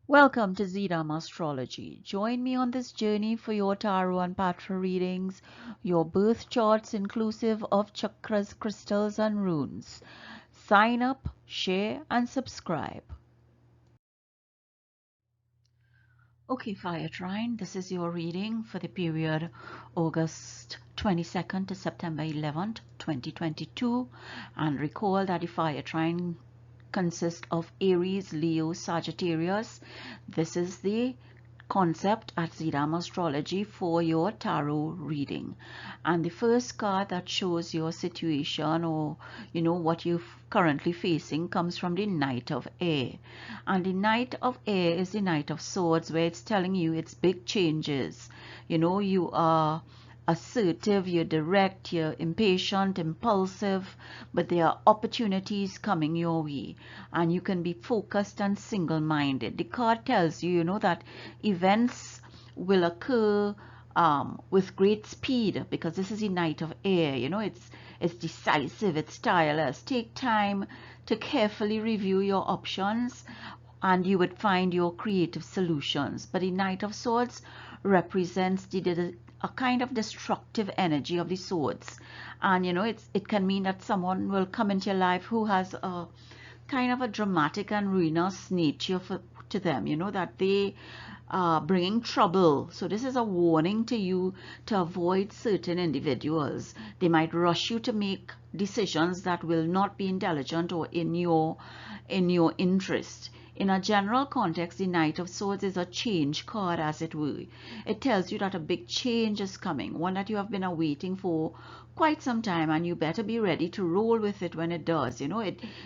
Welcome to Dharma Astrology. Join me on this journey for your tarot and patra readings, your birth charts inclusive of chakras, crystals and runes. Sign up, share and subscribe. Okay, Fire Trine, this is your reading for the period August 22nd to September 11th, 2022. And recall that the Fire Trine consists of Aries, Leo, Sagittarius. This is the concept at Dharma Astrology for your tarot reading. And the first card that shows your situation or what you're currently facing comes from the Knight of Air. And the Knight of Air is the Knight of Swords, where it's telling you it's big changes. You are assertive, you're direct, you're impatient, impulsive, but there are opportunities coming your way and you can be focused and single-minded. The card tells you, that events will occur with great speed because this is the Knight of Air. It's decisive, it's tireless. Take time to carefully review your options and you would find your creative solutions. But the Knight of Swords represents a kind of destructive energy of the swords, and it can mean that someone will come into your life who has a kind of a dramatic and ruinous nature to them, that they are bringing trouble. So this is a warning to you to avoid certain individuals. They might rush you to make decisions that will not be intelligent or in your interest. In a general context, the Knight of Swords is a change card, as it were. It tells you that a big change is coming, one that you have been awaiting for quite some time, and you better be ready to roll with it when it does.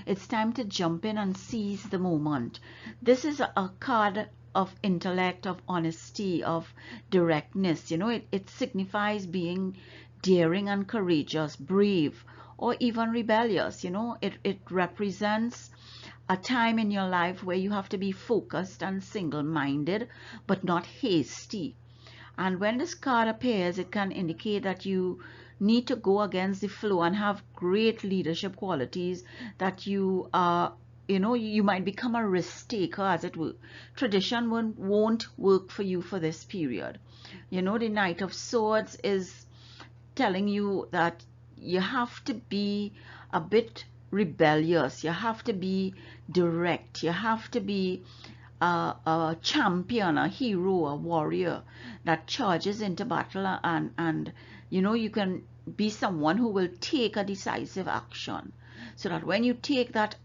It's time to jump in and seize the moment. This is a card of intellect, of honesty, of directness. It signifies being daring and courageous, brave, or even rebellious. It represents a time in your life where you have to be focused and single-minded but not hasty. And when this card appears, it can indicate that you need to go against the flow and have great leadership qualities, that you are you might become a risk taker, as it were. Tradition won't work for you for this period. The Knight of Swords is telling you that you have to be a bit rebellious, you have to be direct, you have to be a champion, a hero, a warrior that charges into battle, and you can be someone who will take a decisive action, so that when you take that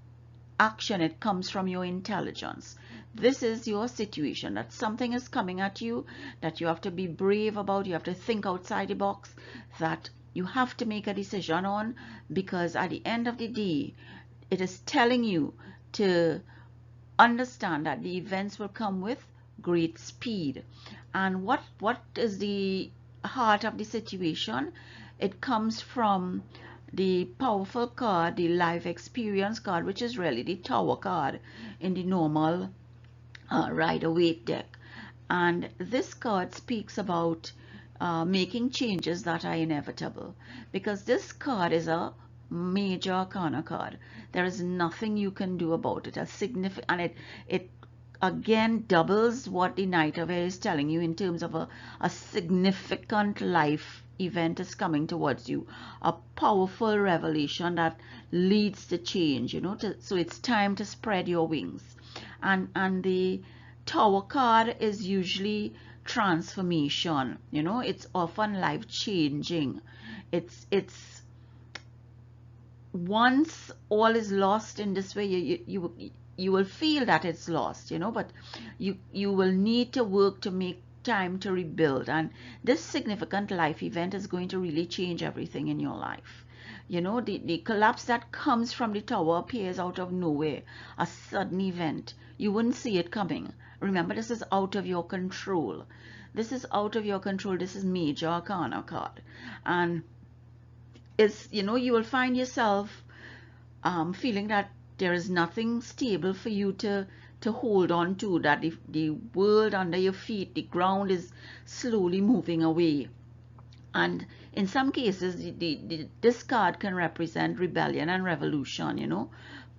action, it comes from your intelligence. This is your situation, that something is coming at you that you have to be brave about, you have to think outside the box, that you have to make a decision on, because at the end of the day, it is telling you to understand that the events will come with great speed. And what is the heart of the situation? It comes from the powerful card, the life experience card, which is really the Tower card in the normal Rider-Waite deck. And this card speaks about making changes that are inevitable, because this card is a major arcana card. There is nothing you can do about it. And it again doubles what the Knight of Air is telling you in terms of a significant life event is coming towards you, a powerful revelation that leads to change. So it's time to spread your wings. And the Tower card is usually transformation. It's often life-changing. It's once all is lost in this way, you will feel that it's lost, but you will need to work to make time to rebuild. And this significant life event is going to really change everything in your life. The collapse that comes from the Tower appears out of nowhere, a sudden event. You wouldn't see it coming. Remember, this is out of your control. This is out of your control. This is major arcana card. And it's, you will find yourself feeling that there is nothing stable for you to hold on to, that the world under your feet, the ground, is slowly moving away. And in some cases, this card can represent rebellion and revolution,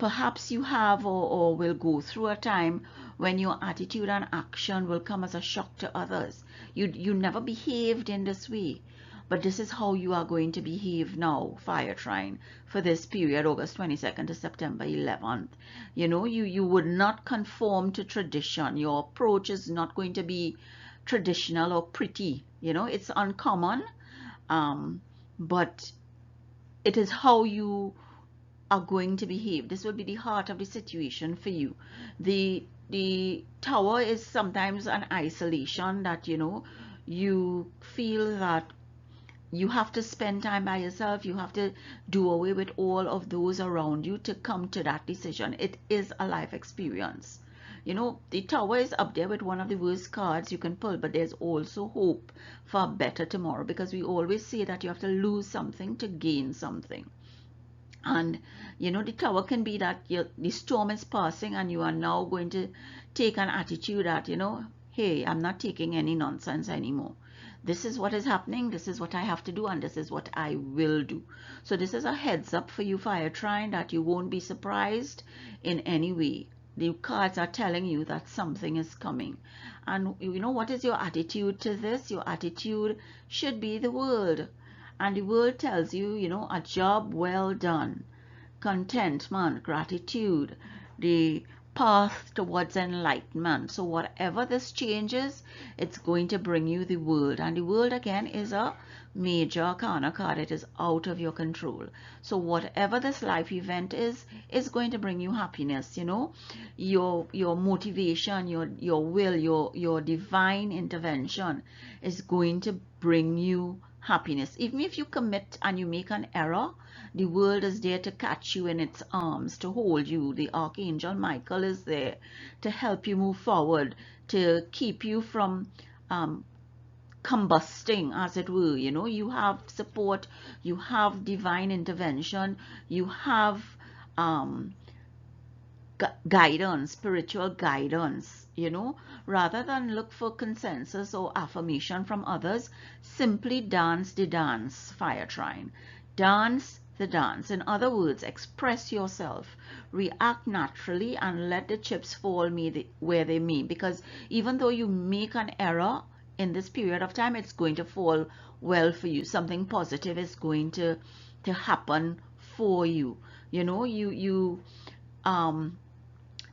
perhaps you have or will go through a time when your attitude and action will come as a shock to others. You never behaved in this way, but this is how you are going to behave now, Fire Trine, for this period, August 22nd to September 11th. You know, you would not conform to tradition. Your approach is not going to be traditional or pretty. You know, it's uncommon, but it is how you are going to behave. This will be the heart of the situation for you. The tower is sometimes an isolation that, you know, you feel that you have to spend time by yourself. You have to do away with all of those around you to come to that decision. It is a life experience. You know, the tower is up there with one of the worst cards you can pull, but there's also hope for a better tomorrow, because we always say that you have to lose something to gain something. And you know, the tower can be that the storm is passing and you are now going to take an attitude that, you know, hey, I'm not taking any nonsense anymore. This is what is happening, this is what I have to do, and this is what I will do. So this is a heads up for you, Fire Trine, that you won't be surprised in any way. The cards are telling you that something is coming. And you know, what is your attitude to this? Your attitude should be the world. And the world tells you, you know, a job well done, contentment, gratitude, the path towards enlightenment. So whatever this changes, it's going to bring you the world. And the world, again, is a major arcana card. It is out of your control. So whatever this life event is going to bring you happiness. You know, your motivation, your will, your divine intervention is going to bring you happiness. Even if you commit and you make an error, the world is there to catch you in its arms, to hold you. The Archangel Michael is there to help you move forward, to keep you from combusting, as it were. You know, you have support, you have divine intervention, you have guidance, spiritual guidance. You know, rather than look for consensus or affirmation from others, simply dance the dance, Fire Trine. Dance the dance. In other words, express yourself, react naturally, and let the chips fall where they may. Because even though you make an error in this period of time, it's going to fall well for you. Something positive is going to happen for you. You know,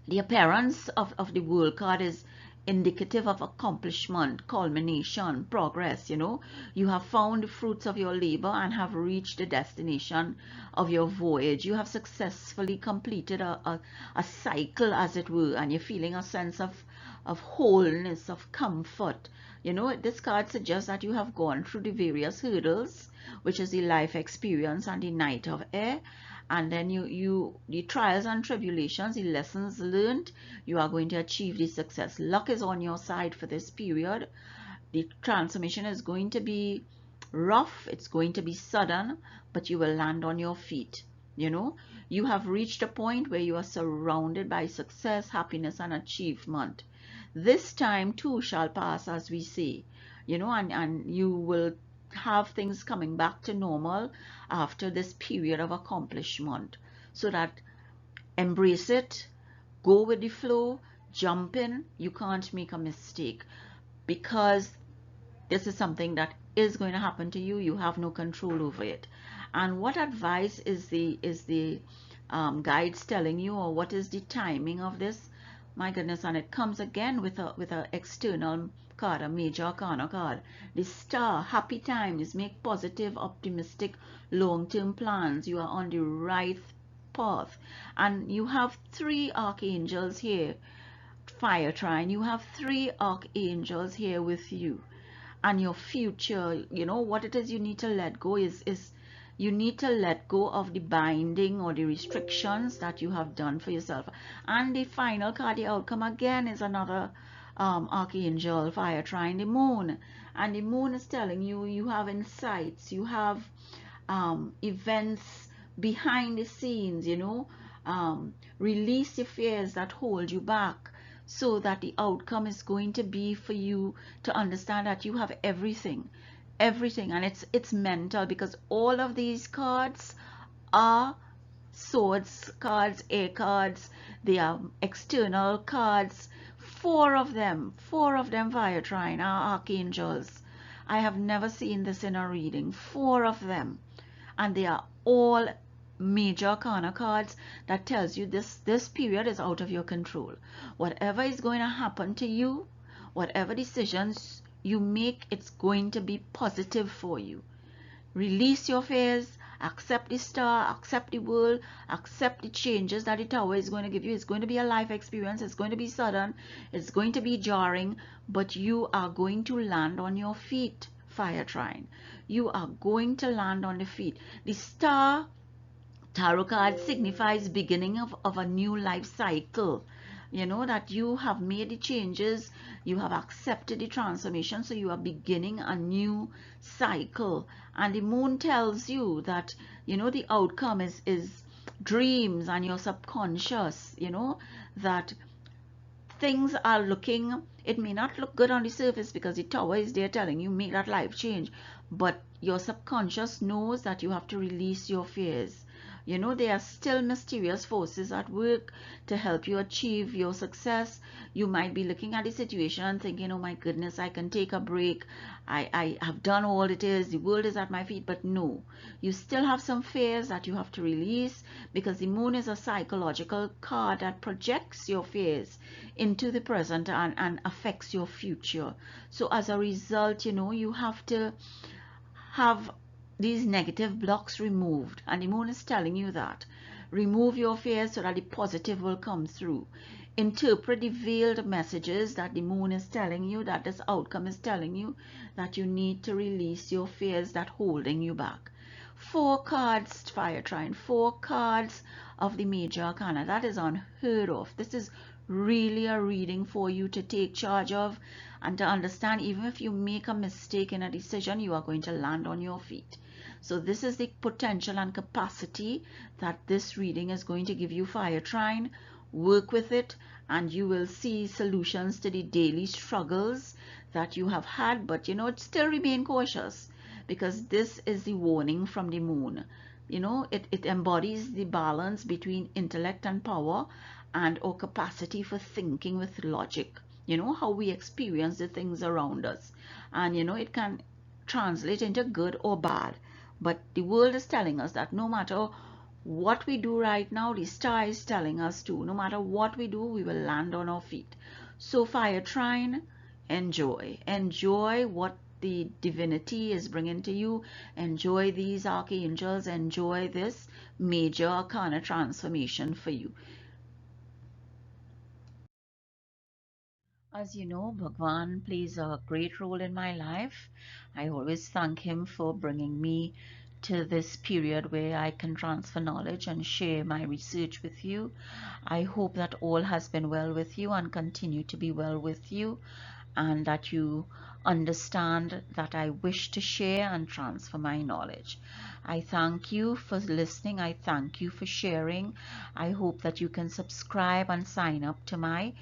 the appearance of the World card is indicative of accomplishment, culmination, progress. You know, you have found the fruits of your labor and have reached the destination of your voyage. You have successfully completed a cycle, as it were, and you're feeling a sense of wholeness, of comfort. You know, this card suggests that you have gone through the various hurdles, which is the life experience and the Knight of Air. And then the trials and tribulations, the lessons learned, you are going to achieve the success. Luck is on your side for this period. The transformation is going to be rough, it's going to be sudden, but you will land on your feet. You know, you have reached a point where you are surrounded by success, happiness, and achievement. This time too shall pass, as we say. You know, and you will have things coming back to normal after this period of accomplishment. So that embrace it, go with the flow, jump in. You can't make a mistake, because this is something that is going to happen to you. You have no control over it. And what advice is the guides telling you, or what is the timing of this? My goodness. And it comes again with a external card, a major arcana card. The Star. Happy times. Make positive, optimistic, long-term plans. You are on the right path. And you have 3 archangels here, Fire Trine. You have 3 archangels here with you. And your future, you know, what it is you need to let go is you need to let go of the binding or the restrictions that you have done for yourself. And the final card, the outcome, again is another archangel, Fire Trine, the Moon. And the Moon is telling you, you have insights, you have events behind the scenes. You know, release the fears that hold you back, so that the outcome is going to be for you to understand that you have everything. And it's mental, because all of these cards are swords cards, air cards, they are external cards. Four of them, Fire Trine, are archangels. I have never seen this in a reading. Four of them, and they are all major arcana cards that tells you this period is out of your control. Whatever is going to happen to you, whatever decisions you make, it's going to be positive for you. Release your fears, accept the star, accept the world, accept the changes that the tower is going to give you. It's going to be a life experience. It's going to be sudden. It's going to be jarring, but you are going to land on your feet, Fire Trine. You are going to land on the feet. The star tarot card signifies beginning of a new life cycle. You know that you have made the changes, you have accepted the transformation, so you are beginning a new cycle. And the moon tells you that, you know, the outcome is dreams and your subconscious, you know, that things are looking, it may not look good on the surface because the tower is there telling you make that life change, but your subconscious knows that you have to release your fears. You know, there are still mysterious forces at work to help you achieve your success. You might be looking at the situation and thinking, oh my goodness, I can take a break. I have done all it is. The world is at my feet. But no, you still have some fears that you have to release, because the moon is a psychological card that projects your fears into the present and affects your future. So as a result, you know, you have to have these negative blocks removed, and the moon is telling you that. Remove your fears so that the positive will come through. Interpret the veiled messages that the moon is telling you, that this outcome is telling you, that you need to release your fears that holding you back. 4 cards, Fire Trine, 4 cards of the major arcana. That is unheard of. This is really a reading for you to take charge of and to understand, even if you make a mistake in a decision, you are going to land on your feet. So this is the potential and capacity that this reading is going to give you, Fire Trine. Work with it and you will see solutions to the daily struggles that you have had. But you know, still remain cautious, because this is the warning from the moon. You know, it embodies the balance between intellect and power, and our capacity for thinking with logic. You know, how we experience the things around us. And you know, it can translate into good or bad. But the world is telling us that no matter what we do right now, the star is telling us to, no matter what we do, we will land on our feet. So Fire Trine, enjoy. Enjoy what the divinity is bringing to you. Enjoy these archangels. Enjoy this major arcana transformation for you. As you know, Bhagwan plays a great role in my life. I always thank him for bringing me to this period where I can transfer knowledge and share my research with you. I hope that all has been well with you and continue to be well with you, and that you understand that I wish to share and transfer my knowledge. I thank you for listening. I thank you for sharing. I hope that you can subscribe and sign up to my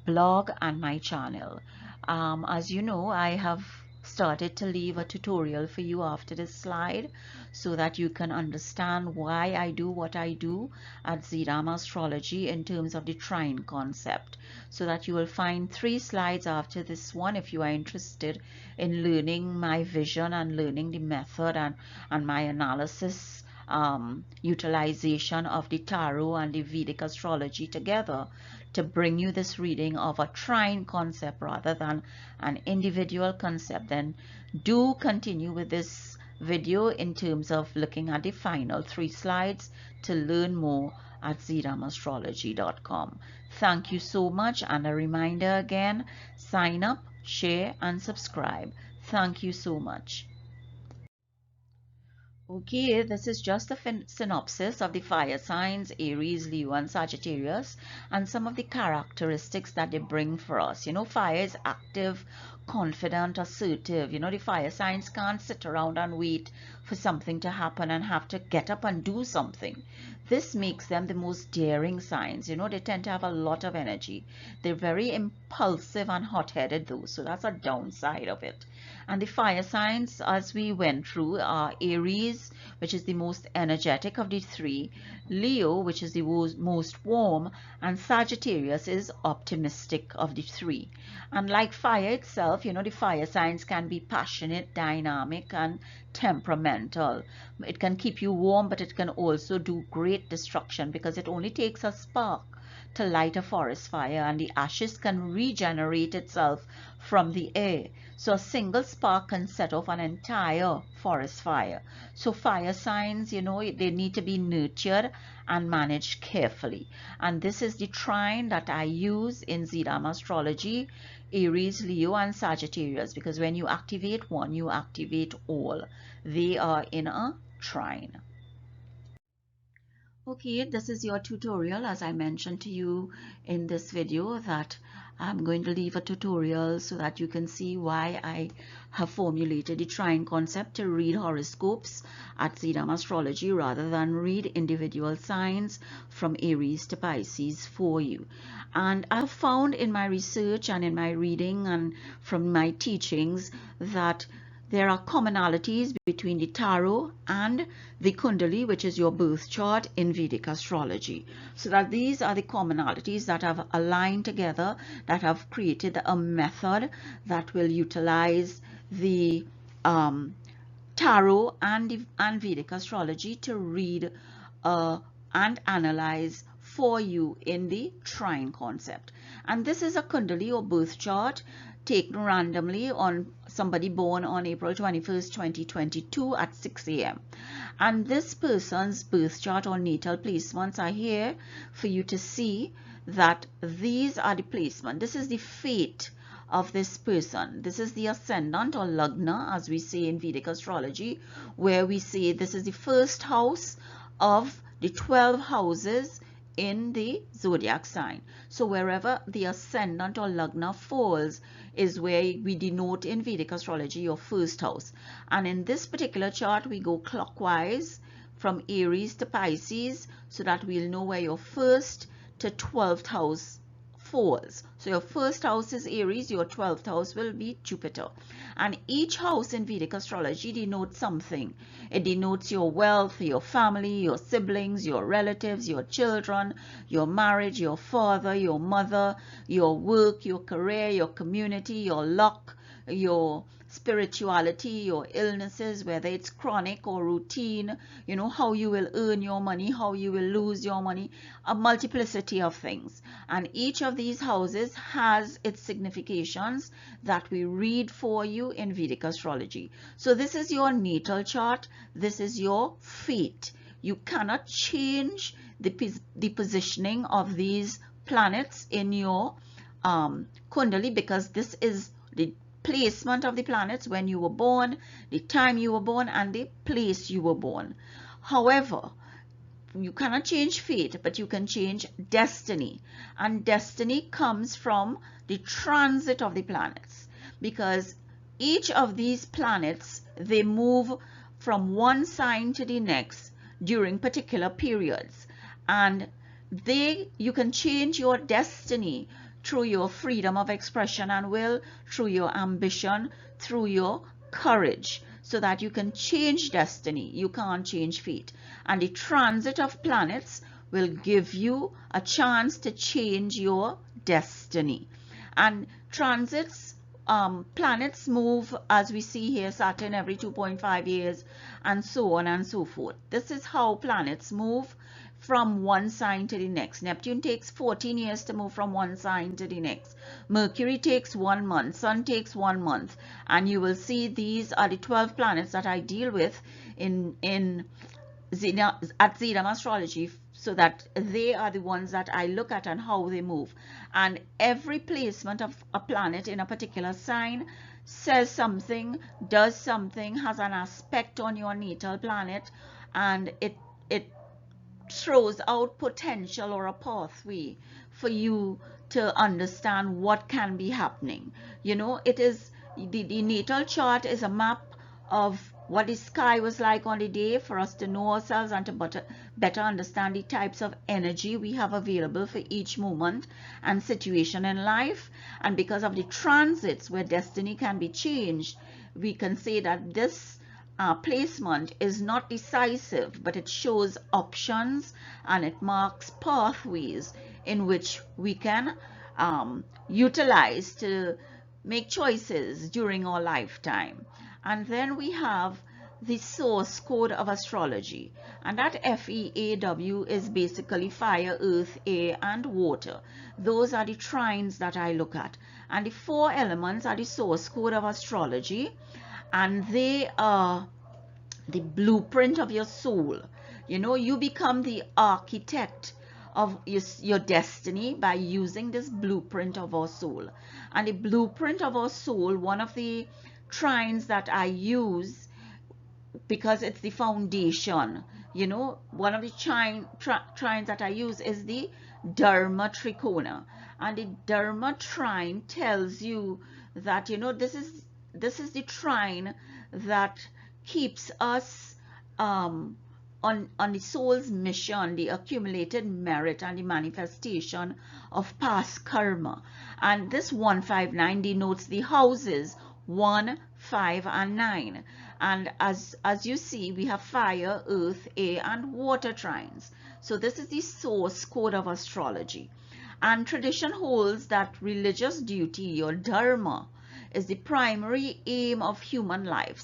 blog and my channel. As you know, I have started to leave a tutorial for you after this slide, so that you can understand why I do what I do at Dharma Astrology in terms of the trine concept. So that you will find 3 slides after this one if you are interested in learning my vision and learning the method and my analysis, utilization of the tarot and the Vedic astrology together to bring you this reading of a trine concept rather than an individual concept. Then do continue with this video in terms of looking at the final 3 slides to learn more at zidamastrology.com. Thank you so much, and a reminder again, sign up, share and subscribe. Thank you so much. Okay, this is just a synopsis of the fire signs, Aries, Leo and Sagittarius, and some of the characteristics that they bring for us. You know, fire is active, confident, assertive. You know, the fire signs can't sit around and wait for something to happen and have to get up and do something. this makes them the most daring signs. You know, they tend to have a lot of energy. They're very impulsive and hot-headed though, so that's a downside of it. And the fire signs, as we went through, are Aries, which is the most energetic of the three, Leo, which is the most warm, and Sagittarius is optimistic of the three. And like fire itself, you know, the fire signs can be passionate, dynamic, and temperamental. It can keep you warm, but it can also do great destruction, because it only takes a spark to light a forest fire, and the ashes can regenerate itself from the air. So a single spark can set off an entire forest fire. So fire signs, you know, they need to be nurtured and managed carefully. And this is the trine that I use in Dharma Astrology: Aries, Leo, and Sagittarius, because when you activate one, you activate all. They are in a trine. Okay, this is your tutorial. As I mentioned to you in this video, that I'm going to leave a tutorial so that you can see why I have formulated the trine concept to read horoscopes at Dharma Astrology rather than read individual signs from Aries to Pisces for you. And I've found in my research and in my reading and from my teachings that there are commonalities between the tarot and the Kundali, which is your birth chart in Vedic astrology. So that these are the commonalities that have aligned together, that have created a method that will utilize the tarot and Vedic astrology to read and analyze for you in the trine concept. And this is a Kundali or birth chart taken randomly on somebody born on April 21st, 2022 at 6 a.m. And this person's birth chart or natal placements are here for you to see that these are the placement. This is the fate of this person. This is the ascendant or lagna, as we say in Vedic astrology, where we say this is the first house of the 12 houses in the zodiac sign. So wherever the ascendant or lagna falls is where we denote in Vedic astrology your first house. And in this particular chart, we go clockwise from Aries to Pisces so that we'll know where your first to 12th house falls. So your first house is Aries, your 12th house will be Jupiter. And each house in Vedic astrology denotes something. It denotes your wealth, your family, your siblings, your relatives, your children, your marriage, your father, your mother, your work, your career, your community, your luck, your spirituality, your illnesses, whether it's chronic or routine, you know, how you will earn your money, how you will lose your money, a multiplicity of things. And each of these houses has its significations that we read for you in Vedic astrology. So this is your natal chart. This is your fate. You cannot change the positioning of these planets in your Kundali, because this is the placement of the planets when you were born, the time you were born, and the place you were born. However, you cannot change fate, but you can change destiny. And destiny comes from the transit of the planets, because each of these planets, they move from one sign to the next during particular periods. And you can change your destiny through your freedom of expression and will, through your ambition, through your courage, so that you can change destiny. You can't change fate. And the transit of planets will give you a chance to change your destiny. And transits, planets move, as we see here, Saturn every 2.5 years, and so on and so forth. This is how planets move from one sign to the next. Neptune takes 14 years to move from one sign to the next. Mercury takes 1 month. Sun takes 1 month. And you will see these are the 12 planets that I deal with at Dharma Astrology, so that they are the ones that I look at and how they move. And every placement of a planet in a particular sign says something, does something, has an aspect on your natal planet, and it throws out potential or a pathway for you to understand what can be happening. You know, it is the natal chart is a map of what the sky was like on the day, for us to know ourselves and to better understand the types of energy we have available for each moment and situation in life. And because of the transits where destiny can be changed, we can say that this placement is not decisive, but it shows options and it marks pathways in which we can utilize to make choices during our lifetime. And then we have the source code of astrology, and that FEAW is basically fire, earth, air, and water. Those are the trines that I look at, and the 4 elements are the source code of astrology, and they are the blueprint of your soul. You know, you become the architect of your destiny by using this blueprint of our soul. And the blueprint of our soul, one of the trines that I use, because it's the foundation, you know, one of the trines that I use is the Dharma Trikona. And the Dharma Trine tells you that, you know, this is the trine that keeps us on the soul's mission, the accumulated merit and the manifestation of past karma. And this 159 denotes the houses 1, 5, and 9. And as you see, we have fire, earth, air, and water trines. So this is the source code of astrology. And tradition holds that religious duty, or dharma, is the primary aim of human life,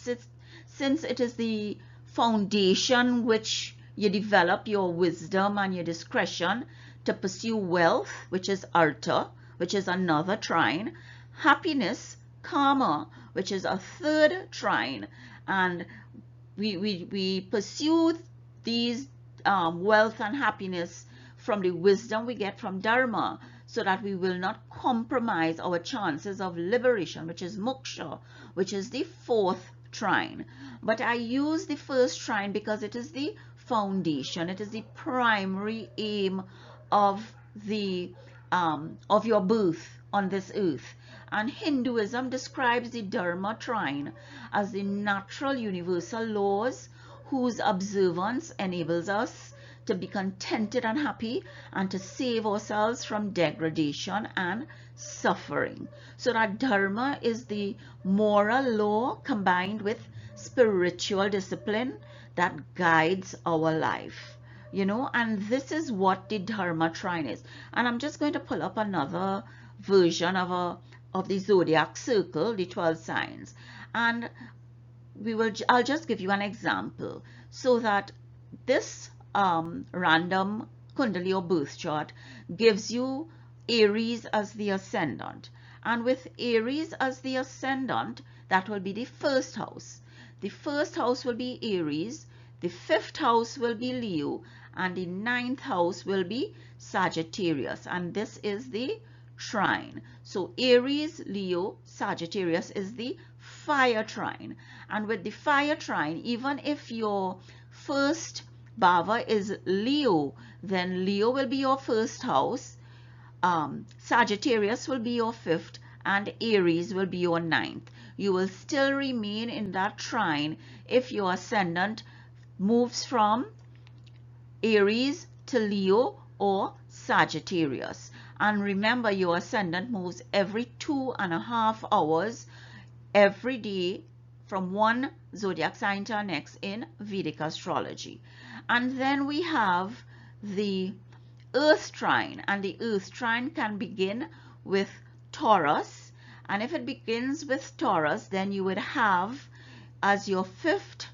since it is the foundation which you develop your wisdom and your discretion to pursue wealth, which is artha, which is another trine, happiness, karma, which is a 3rd trine, and we pursue these wealth and happiness from the wisdom we get from dharma, so that we will not compromise our chances of liberation, which is moksha, which is the 4th trine. But I use the 1st trine because it is the foundation, it is the primary aim of your birth on this earth. And Hinduism describes the Dharma Trine as the natural universal laws whose observance enables us to be contented and happy and to save ourselves from degradation and suffering. So that dharma is the moral law combined with spiritual discipline that guides our life, you know, and this is what the Dharma Trine is. And I'm just going to pull up another version of the zodiac circle, the 12 signs, and I'll just give you an example so that this random Kundalini or birth chart gives you Aries as the ascendant, and with Aries as the ascendant, that will be the 1st house. The 1st house will be Aries, the 5th house will be Leo, and the 9th house will be Sagittarius, and this is the trine. So Aries, Leo, Sagittarius is the fire trine, and with the fire trine, even if your first bhava is Leo, then Leo will be your 1st house, Sagittarius will be your 5th, and Aries will be your 9th. You will still remain in that trine if your ascendant moves from Aries to Leo or Sagittarius. And remember, your ascendant moves every 2.5 hours every day from one zodiac sign to the next in Vedic astrology. And then we have the Earth Trine, and the Earth Trine can begin with Taurus, and if it begins with Taurus, then you would have as your fifth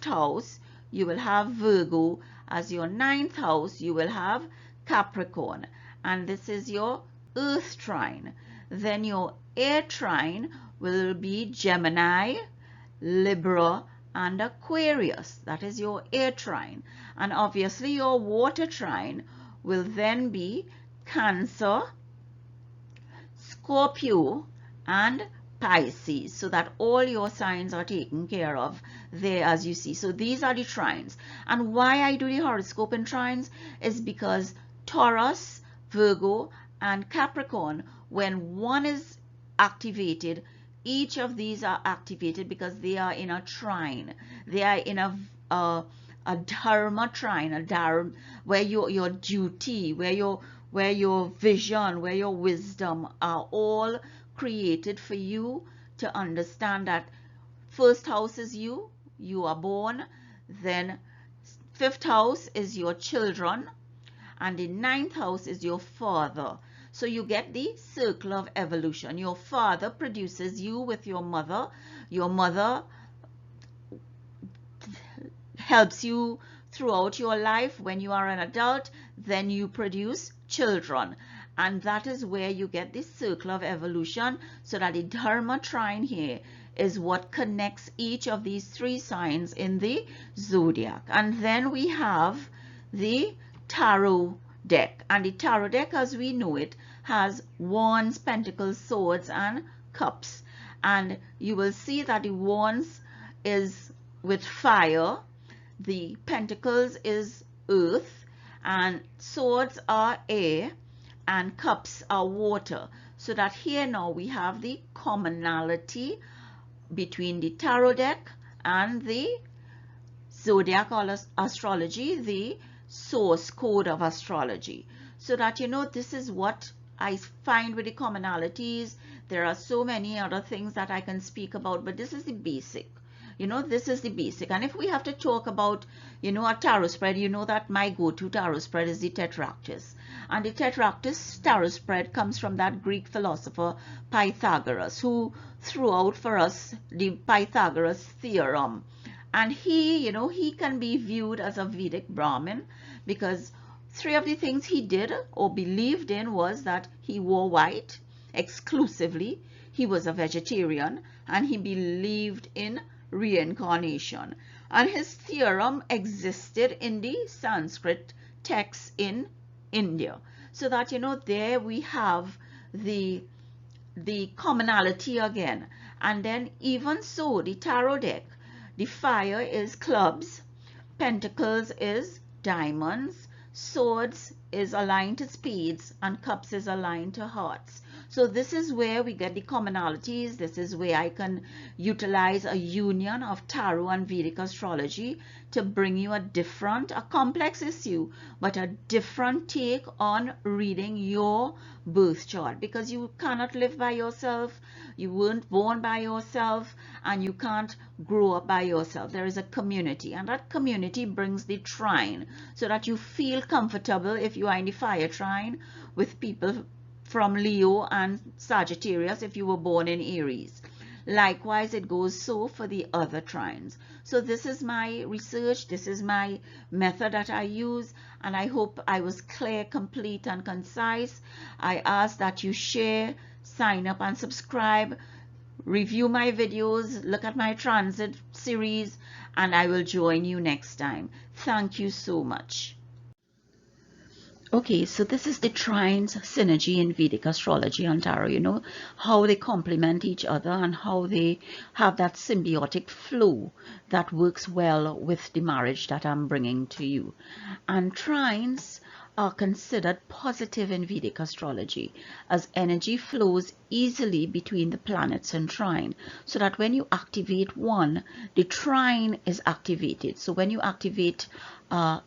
house, you will have Virgo. As your 9th house, you will have Capricorn, and this is your Earth Trine. Then your Air Trine will be Gemini, Libra, and Aquarius. That is your Air Trine. And obviously your Water Trine will then be Cancer, Scorpio, and Pisces, so that all your signs are taken care of there, as you see. So these are the trines. And why I do the horoscope in trines is because Taurus, Virgo, and Capricorn, when one is activated, each of these are activated because they are in a trine. They are in a Dharma Trine, where your duty, where your vision, where your wisdom are all created for you to understand that first house is you are born, then fifth house is your children, and the ninth house is your father. So you get the circle of evolution. Your father produces you with your mother. Your mother helps you throughout your life. When you are an adult, then you produce children. And that is where you get this circle of evolution, so that the Dharma Trine here is what connects each of these three signs in the zodiac. And then we have the tarot deck. And the tarot deck, as we know it, has wands, pentacles, swords, and cups. And you will see that the wands is with fire, the pentacles is earth, and swords are air, and cups are water. So that here now we have the commonality between the tarot deck and the zodiac or astrology, the source code of astrology. So that, you know, this is what I find with the commonalities. There are so many other things that I can speak about, but this is the basic. You know, this is the basic. And if we have to talk about, you know, a tarot spread, you know that my go-to tarot spread is the Tetractys. And the Tetractys tarot spread comes from that Greek philosopher Pythagoras, who threw out for us the Pythagoras theorem. And he, you know, he can be viewed as a Vedic Brahmin, because three of the things he did or believed in was that he wore white exclusively, he was a vegetarian, and he believed in reincarnation. And his theorem existed in the Sanskrit texts in India. So that, you know, there we have the commonality again. And then even so, the tarot deck, the fire is clubs, pentacles is diamonds, swords is aligned to spades, and cups is aligned to hearts. So this is where we get the commonalities. This is where I can utilize a union of tarot and Vedic astrology to bring you a complex issue, but a different take on reading your birth chart, because you cannot live by yourself, you weren't born by yourself, and you can't grow up by yourself. There is a community, and that community brings the trine, so that you feel comfortable if you are in the fire trine with people from Leo and Sagittarius if you were born in Aries. Likewise, it goes so for the other trines. So this is my research, this is my method that I use, and I hope I was clear, complete, and concise. I ask that you share, sign up, and subscribe, review my videos, look at my transit series, and I will join you next time. Thank you so much. Okay, so this is the trines synergy in Vedic astrology and tarot, you know, how they complement each other and how they have that symbiotic flow that works well with the marriage that I'm bringing to you. And trines are considered positive in Vedic astrology, as energy flows easily between the planets and trine, so that when you activate one, the trine is activated. So when you activate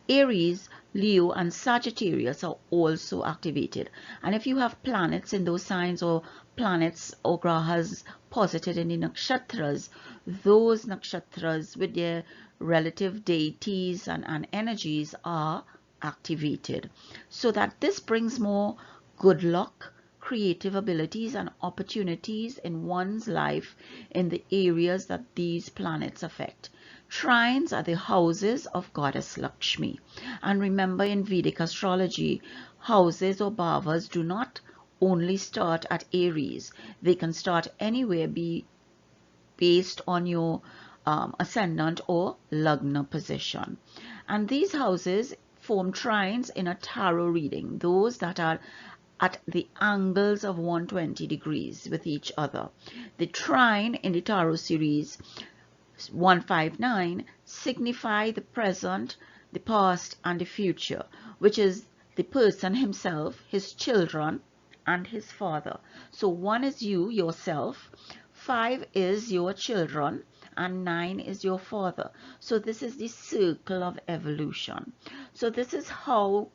Aries, Leo, and Sagittarius are also activated. And if you have planets in those signs, or planets or grahas posited in the nakshatras, those nakshatras with their relative deities and energies are activated, so that this brings more good luck, creative abilities, and opportunities in one's life in the areas that these planets affect. Trines are the houses of Goddess Lakshmi. And remember, in Vedic astrology, houses or bhavas do not only start at Aries. They can start anywhere based on your ascendant or lagna position. And these houses form trines in a tarot reading, those that are at the angles of 120 degrees with each other. The trine in the tarot series 159 signify the present, the past, and the future, which is the person himself, his children, and his father. So one is you, yourself, 5 is your children and 9 is your father. So this is the circle of evolution. So this is how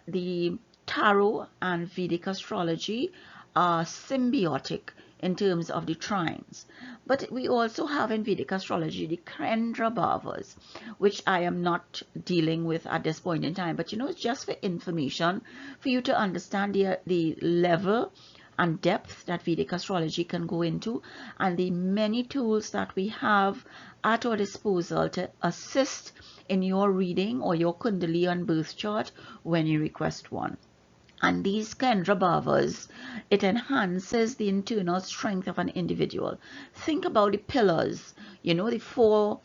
the tarot and Vedic astrology are symbiotic in terms of the trines. But we also have in Vedic astrology the Kendra Bhavas, which I am not dealing with at this point in time. But you know, it's just for information, for you to understand the level and depth that Vedic astrology can go into, and the many tools that we have at our disposal to assist in your reading or your Kundalini and birth chart when you request one. And these Kendra Bhavas, it enhances the internal strength of an individual. Think about the pillars, you know, the 4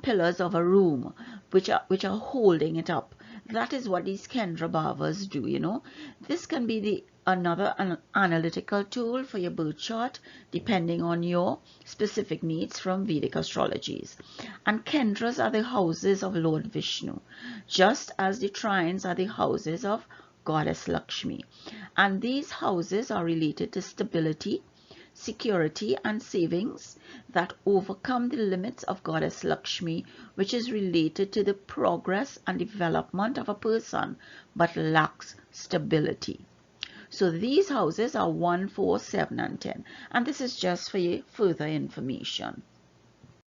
pillars of a room, which are holding it up. That is what these Kendra Bhavas do, you know. This can be another analytical tool for your birth chart, depending on your specific needs from Vedic astrologies. And Kendras are the houses of Lord Vishnu, just as the trines are the houses of Goddess Lakshmi. And these houses are related to stability, security, and savings that overcome the limits of Goddess Lakshmi, which is related to the progress and development of a person but lacks stability. So these houses are 1, 4, 7, and 10. And this is just for your further information.